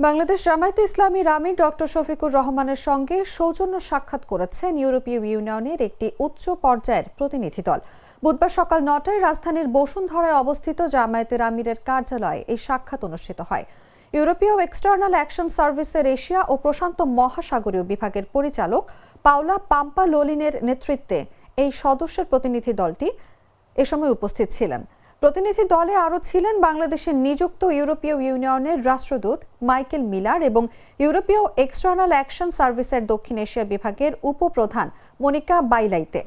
বাংলাদেশ জামায়াতে ইসলামীর আমির ডক্টর শফিকুর রহমানের সঙ্গে সৌজন্য সাক্ষাৎ করেছেন ইউরোপীয় ইউনিয়নের একটি উচ্চ পর্যায়ের প্রতিনিধি দল। বুধবার সকাল ৯টায় রাজধানীর বসুন্ধরায় অবস্থিত জামায়াতের আমিরের কার্যালয়ে এই সাক্ষাৎ অনুষ্ঠিত হয়। ইউরোপীয় এক্সটার্নাল অ্যাকশন সার্ভিসের এশিয়া ও প্রশান্ত মহাসাগরীয় বিভাগের পরিচালক পাওলা পাম্পালোলিনের নেতৃত্বে এই সদস্যের প্রতিনিধি দলটি এ সময় উপস্থিত ছিলেন। প্রতিনিধি দলে আরও ছিলেন বাংলাদেশের নিযুক্ত ইউরোপীয় ইউনিয়নের রাষ্ট্রদূত মাইকেল মিলার এবং ইউরোপীয় এক্সটার্নাল অ্যাকশন সার্ভিসের দক্ষিণ এশিয়া বিভাগের উপপ্রধান মনিকা বাইলাইতে।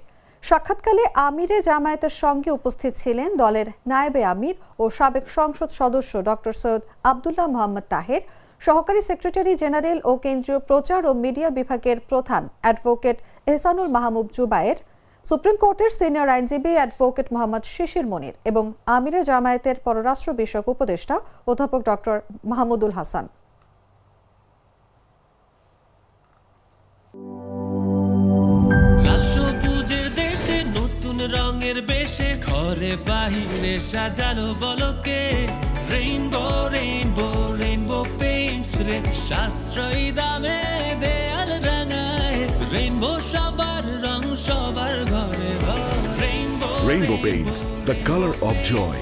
সাক্ষাৎকালে আমিরে জামায়াতের সঙ্গে উপস্থিত ছিলেন দলের নায়েবে আমির ও সাবেক সংসদ সদস্য ডক্টর সৈয়দ আবদুল্লাহ মোহাম্মদ তাহের, সহকারী সেক্রেটারি জেনারেল ও কেন্দ্রীয় প্রচার ও মিডিয়া বিভাগের প্রধান অ্যাডভোকেট এহসানুল মাহমুদ জুবায়ের, সুপ্রিম কোর্টের সিনিয়র আইনজীবী অ্যাডভোকেট মোহাম্মদ শিশির মনির এবং আমিরে জামায়াতের পররাষ্ট্র বিষয়ক উপদেষ্টা অধ্যাপক ডক্টর মাহমুদুল হাসান। লাল সবুজের দেশে নতুন রঙের বেশে ঘরে বাহিরে সাজানো বলকে রেইনবো রেইনবো রেইনবো পেইন্টস রে সাশ্রয়ী দামে দেয়াল রাঙায় রেইনবো সবার রং সবার ঘরে ঘরে Rainbow Paints, the color of joy.